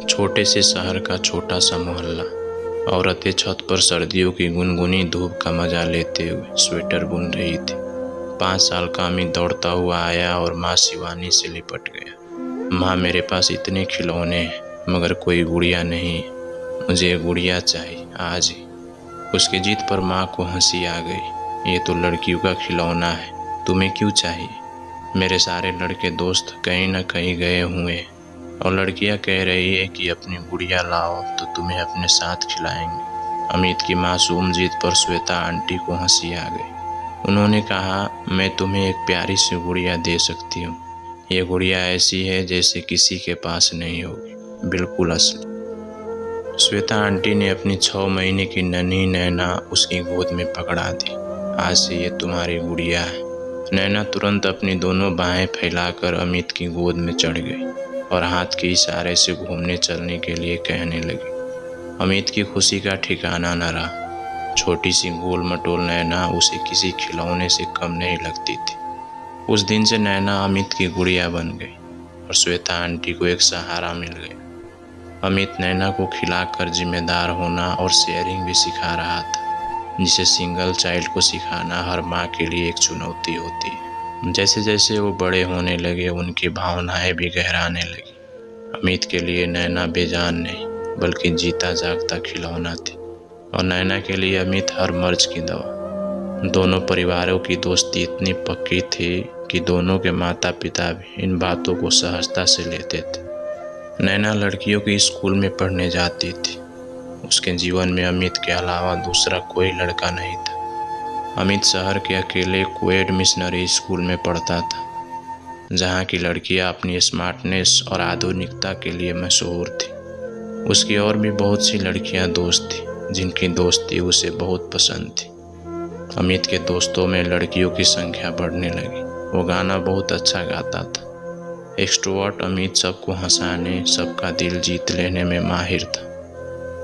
छोटे से शहर का छोटा सा मोहल्ला। औरतें छत पर सर्दियों की गुनगुनी धूप का मजा लेते हुए स्वेटर बुन रही थी। 5 साल का अमित दौड़ता हुआ आया और माँ शिवानी से लिपट गया। माँ, मेरे पास इतने खिलौने हैं मगर कोई गुड़िया नहीं, मुझे गुड़िया चाहिए आज ही। उसकी जिद पर माँ को हंसी आ गई। ये तो लड़कियों का खिलौना है, तुम्हें क्यों चाहिए? मेरे सारे लड़के दोस्त कहीं न कहीं गए हुए हैं और लड़कियां कह रही है कि अपनी गुड़िया लाओ तो तुम्हें अपने साथ खिलाएंगे। अमित की मासूम जिद पर श्वेता आंटी को हंसी आ गई। उन्होंने कहा, मैं तुम्हें एक प्यारी सी गुड़िया दे सकती हूँ। ये गुड़िया ऐसी है जैसे किसी के पास नहीं होगी, बिल्कुल असली। श्वेता आंटी ने अपनी 6 महीने की नन्ही नैना उसकी गोद में पकड़ा दी। आज से ये तुम्हारी गुड़िया है। नैना तुरंत अपनी दोनों बाहें फैलाकर अमित की गोद में चढ़ गई और हाथ के इशारे से घूमने चलने के लिए कहने लगी। अमित की खुशी का ठिकाना न रहा। छोटी सी गोल मटोल नैना उसे किसी खिलौने से कम नहीं लगती थी। उस दिन से नैना अमित की गुड़िया बन गई और श्वेता आंटी को एक सहारा मिल गया। अमित नैना को खिलाकर जिम्मेदार होना और शेयरिंग भी सिखा रहा था, जिसे सिंगल चाइल्ड को सिखाना हर माँ के लिए एक चुनौती होती है। जैसे जैसे वो बड़े होने लगे, उनकी भावनाएं भी गहराने लगी। अमित के लिए नैना बेजान नहीं बल्कि जीता जागता खिलौना थी और नैना के लिए अमित हर मर्ज की दवा। दोनों परिवारों की दोस्ती इतनी पक्की थी कि दोनों के माता पिता भी इन बातों को सहजता से लेते थे। नैना लड़कियों की स्कूल में पढ़ने जाती थी। उसके जीवन में अमित के अलावा दूसरा कोई लड़का नहीं था। अमित शहर के अकेले कोएड मिशनरी स्कूल में पढ़ता था, जहाँ की लड़कियाँ अपनी स्मार्टनेस और आधुनिकता के लिए मशहूर थी। उसकी और भी बहुत सी लड़कियाँ दोस्त थीं, जिनकी दोस्ती उसे बहुत पसंद थी। अमित के दोस्तों में लड़कियों की संख्या बढ़ने लगी। वो गाना बहुत अच्छा गाता था। एक्सट्रोवर्ट अमित सबको हंसाने, सबका दिल जीत लेने में माहिर था।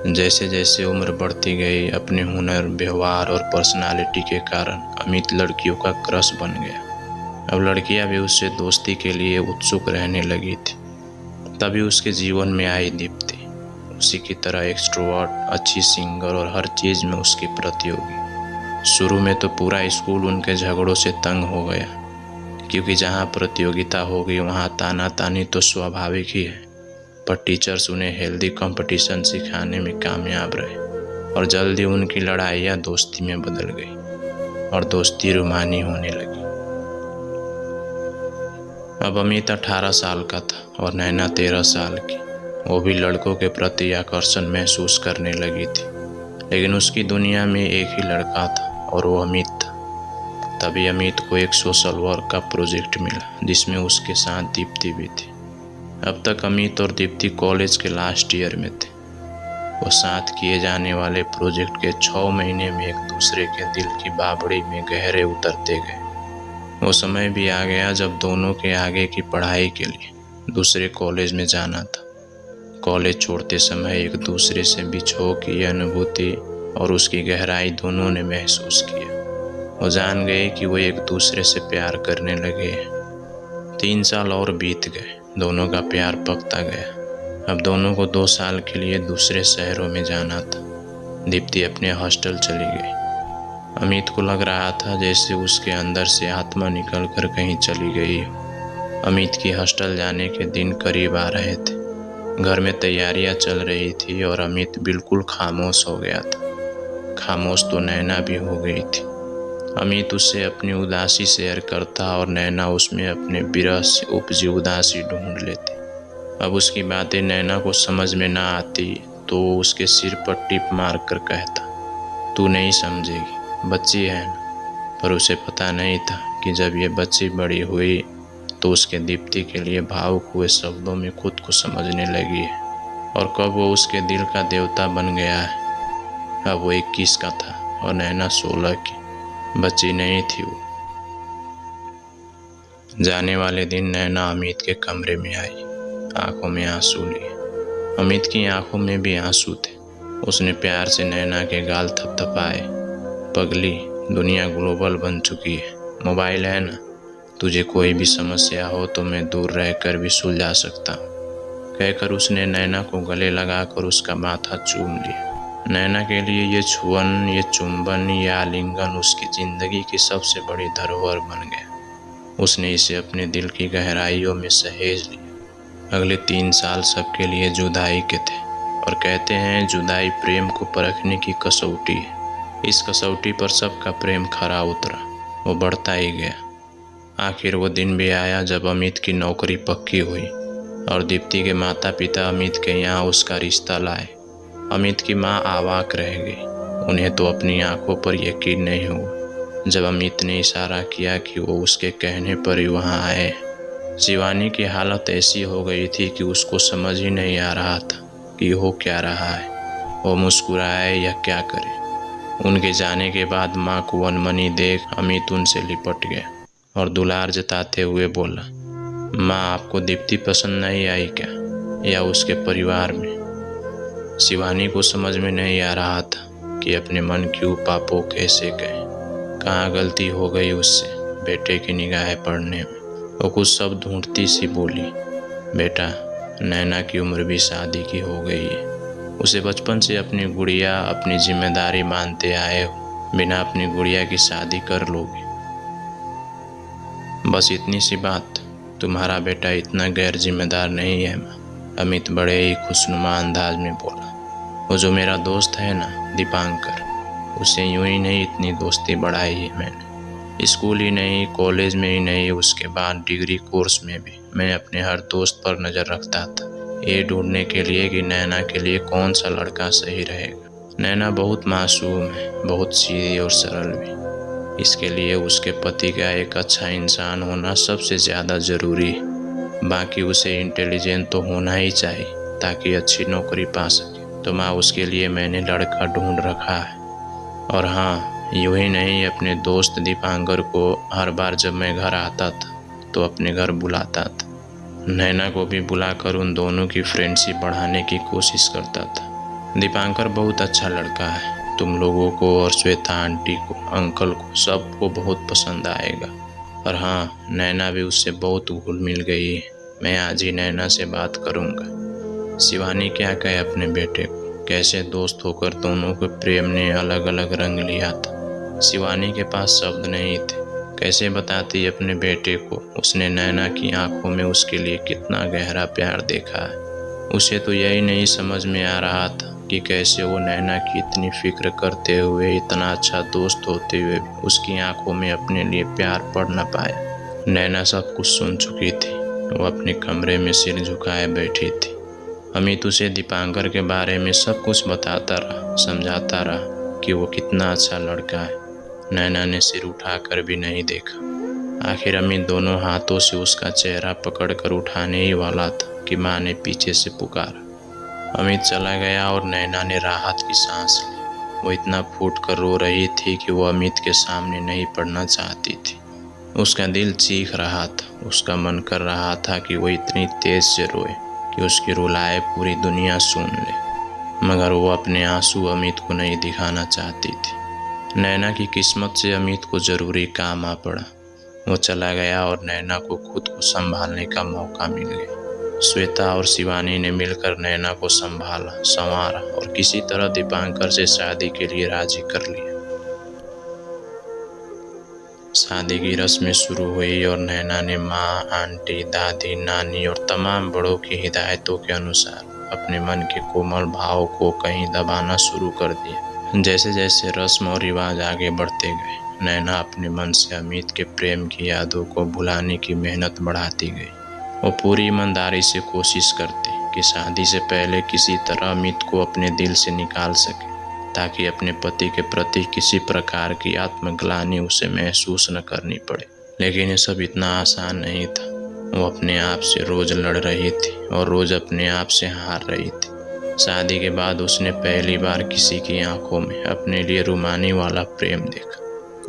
जैसे जैसे उम्र बढ़ती गई, अपने हुनर, व्यवहार और पर्सनालिटी के कारण अमित लड़कियों का क्रश बन गया। अब लड़कियां भी उससे दोस्ती के लिए उत्सुक रहने लगी थी। तभी उसके जीवन में आई दीप्ति, उसी की तरह एक्सट्रोवर्ट, अच्छी सिंगर और हर चीज़ में उसकी प्रतियोगी। शुरू में तो पूरा स्कूल उनके झगड़ों से तंग हो गया, क्योंकि जहाँ प्रतियोगिता होगी वहाँ ताना तानी तो स्वाभाविक ही है। पर टीचर्स उन्हें हेल्दी कंपटीशन सिखाने में कामयाब रहे और जल्दी उनकी लड़ाइयाँ दोस्ती में बदल गई और दोस्ती रूमानी होने लगी। अब अमित 18 साल का था और नैना 13 साल की। वो भी लड़कों के प्रति आकर्षण महसूस करने लगी थी, लेकिन उसकी दुनिया में एक ही लड़का था और वो अमित था। तभी अमित को एक सोशल वर्क का प्रोजेक्ट मिला, जिसमें उसके साथ दीप्ति भी थी। अब तक अमित और दीप्ति कॉलेज के लास्ट ईयर में थे। वो साथ किए जाने वाले प्रोजेक्ट के 6 महीने में एक दूसरे के दिल की बावड़ी में गहरे उतरते गए। वो समय भी आ गया जब दोनों के आगे की पढ़ाई के लिए दूसरे कॉलेज में जाना था। कॉलेज छोड़ते समय एक दूसरे से बिछोह की अनुभूति और उसकी गहराई दोनों ने महसूस किया। वो जान गए कि वो एक दूसरे से प्यार करने लगे हैं। 3 साल और बीत गए, दोनों का प्यार पकता गया। अब दोनों को 2 साल के लिए दूसरे शहरों में जाना था। दीप्ति अपने हॉस्टल चली गई। अमित को लग रहा था जैसे उसके अंदर से आत्मा निकल कर कहीं चली गई हो। अमित की हॉस्टल जाने के दिन करीब आ रहे थे। घर में तैयारियां चल रही थी और अमित बिल्कुल खामोश हो गया था। खामोश तो नैना भी हो गई थी। अमित उससे अपनी उदासी शेयर करता और नैना उसमें अपने विरह से उपजी उदासी ढूंढ लेती। अब उसकी बातें नैना को समझ में ना आती तो वो उसके सिर पर टिप मार कर कहता, तू नहीं समझेगी, बच्ची है ना। पर उसे पता नहीं था कि जब ये बच्ची बड़ी हुई तो उसके दीप्ति के लिए भावुक हुए शब्दों में खुद को समझने लगी है और कब वो उसके दिल का देवता बन गया है। अब वो 21 का था और नैना 16 की। बच्ची नहीं थी वो। जाने वाले दिन नैना अमित के कमरे में आई, आंखों में आंसू लिए। अमित की आंखों में भी आंसू थे। उसने प्यार से नैना के गाल थपथपाए। पगली, दुनिया ग्लोबल बन चुकी है, मोबाइल है ना, तुझे कोई भी समस्या हो तो मैं दूर रहकर भी सुलझा सकता हूँ। कहकर उसने नैना को गले लगाकर उसका माथा चूम लिया। नैना के लिए ये छुअन, ये चुंबन, ये आलिंगन उसकी जिंदगी की सबसे बड़ी धरोहर बन गया। उसने इसे अपने दिल की गहराइयों में सहेज लिया। अगले 3 साल सबके लिए जुदाई के थे, और कहते हैं जुदाई प्रेम को परखने की कसौटी है। इस कसौटी पर सबका प्रेम खरा उतरा, वो बढ़ता ही गया। आखिर वो दिन भी आया जब अमित की नौकरी पक्की हुई और दीप्ति के माता पिता अमित के यहाँ उसका रिश्ता लाए। अमित की माँ अवाक रह गई। उन्हें तो अपनी आंखों पर यकीन नहीं हुआ जब अमित ने इशारा किया कि वो उसके कहने पर ही वहाँ आए। शिवानी की हालत ऐसी हो गई थी कि उसको समझ ही नहीं आ रहा था कि हो क्या रहा है। वो मुस्कुराए या क्या करे। उनके जाने के बाद माँ को अनमनी देख अमित उनसे लिपट गया और दुलार जताते हुए बोला, माँ आपको दीप्ति पसंद नहीं आई क्या, या उसके परिवार में? शिवानी को समझ में नहीं आ रहा था कि अपने मन की उपापो कैसे कहे। कहाँ गलती हो गई उससे बेटे की निगाहें पढ़ने में। वो कुछ शब्द ढूंढती सी बोली, बेटा नैना की उम्र भी शादी की हो गई है। उसे बचपन से अपनी गुड़िया अपनी जिम्मेदारी मानते आए हो, बिना अपनी गुड़िया की शादी कर लोगे? बस इतनी सी बात? तुम्हारा बेटा इतना गैर जिम्मेदार नहीं है माँ, अमित बड़े ही खुशनुमा अंदाज में बोला। वो जो मेरा दोस्त है ना दीपांकर, उससे यूं ही नहीं इतनी दोस्ती बढ़ाई है मैंने। स्कूल ही नहीं, कॉलेज में ही नहीं, उसके बाद डिग्री कोर्स में भी मैं अपने हर दोस्त पर नज़र रखता था, ये ढूंढने के लिए कि नैना के लिए कौन सा लड़का सही रहेगा। नैना बहुत मासूम है, बहुत सीधी और सरल भी। इसके लिए उसके पति का एक अच्छा इंसान होना सबसे ज़्यादा ज़रूरी है। बाकी उसे इंटेलिजेंट तो होना ही चाहिए ताकि अच्छी नौकरी पा सके। तो माँ उसके लिए मैंने लड़का ढूंढ रखा है। और हाँ, यूं ही नहीं, अपने दोस्त दीपांकर को हर बार जब मैं घर आता था तो अपने घर बुलाता था। नैना को भी बुलाकर उन दोनों की फ्रेंडशिप बढ़ाने की कोशिश करता था। दीपांकर बहुत अच्छा लड़का है, तुम लोगों को और श्वेता आंटी को, अंकल को, सबको बहुत पसंद आएगा। और हाँ, नैना भी उससे बहुत घुल मिल गई है। मैं आज ही नैना से बात करूँगा। शिवानी क्या कहे अपने बेटे को, कैसे दोस्त होकर दोनों के प्रेम ने अलग अलग रंग लिया था। शिवानी के पास शब्द नहीं थे। कैसे बताती अपने बेटे को उसने नैना की आंखों में उसके लिए कितना गहरा प्यार देखा है। उसे तो यही नहीं समझ में आ रहा था कि कैसे वो नैना की इतनी फिक्र करते हुए, इतना अच्छा दोस्त होते हुए भी उसकी आंखों में अपने लिए प्यार पढ़ न पाया। नैना सब कुछ सुन चुकी थी। वो अपने कमरे में सिर झुकाए बैठी थी। अमित उसे दीपांकर के बारे में सब कुछ बताता रहा, समझाता रहा कि वो कितना अच्छा लड़का है। नैना ने सिर उठाकर भी नहीं देखा। आखिर अमित दोनों हाथों से उसका चेहरा पकड़कर उठाने ही वाला था कि माँ ने पीछे से पुकारा। अमित चला गया और नैना ने राहत की सांस ली। वो इतना फूट कर रो रही थी कि वो अमित के सामने नहीं पड़ना चाहती थी। उसका दिल चीख रहा था, उसका मन कर रहा था कि वो इतनी तेज से रोए कि उसकी रुलाए पूरी दुनिया सुन ले, मगर वो अपने आंसू अमित को नहीं दिखाना चाहती थी। नैना की किस्मत से अमित को जरूरी काम आ पड़ा। वो चला गया और नैना को खुद को संभालने का मौका मिल गया। श्वेता और शिवानी ने मिलकर नैना को संभाला, संवारा और किसी तरह दीपांकर से शादी के लिए राजी कर लिया। शादी की रस्में शुरू हुई और नैना ने माँ, आंटी, दादी, नानी और तमाम बड़ों की हिदायतों के अनुसार अपने मन के कोमल भाव को कहीं दबाना शुरू कर दिया। जैसे जैसे रस्म और रिवाज आगे बढ़ते गए, नैना अपने मन से अमित के प्रेम की यादों को भुलाने की मेहनत बढ़ाती गई। वो पूरी ईमानदारी से कोशिश करती कि शादी से पहले किसी तरह अमित को अपने दिल से निकाल सके, ताकि अपने पति के प्रति किसी प्रकार की आत्मग्लानि उसे महसूस न करनी पड़े। लेकिन ये सब इतना आसान नहीं था। वो अपने आप से रोज लड़ रही थी और रोज अपने आप से हार रही थी। शादी के बाद उसने पहली बार किसी की आंखों में अपने लिए रुमानी वाला प्रेम देखा।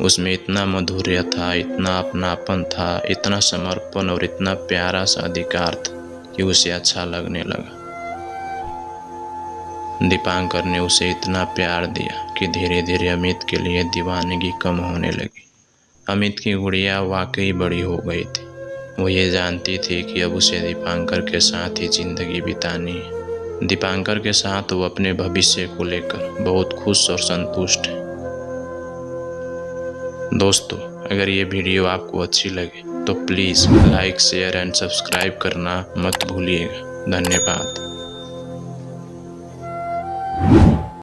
उसमें इतना माधुर्य था, इतना अपनापन था, इतना समर्पण और इतना प्यारा सा अधिकार था कि उसे अच्छा लगने लगा। दीपांकर ने उसे इतना प्यार दिया कि धीरे धीरे अमित के लिए दीवानगी कम होने लगी। अमित की गुड़िया वाकई बड़ी हो गई थी। वो ये जानती थी कि अब उसे दीपांकर के साथ ही जिंदगी बितानी है। दीपांकर के साथ वो अपने भविष्य को लेकर बहुत खुश और संतुष्ट है। दोस्तों, अगर ये वीडियो आपको अच्छी लगे तो please like, share and subscribe करना मत भूलिएगा। धन्यवाद।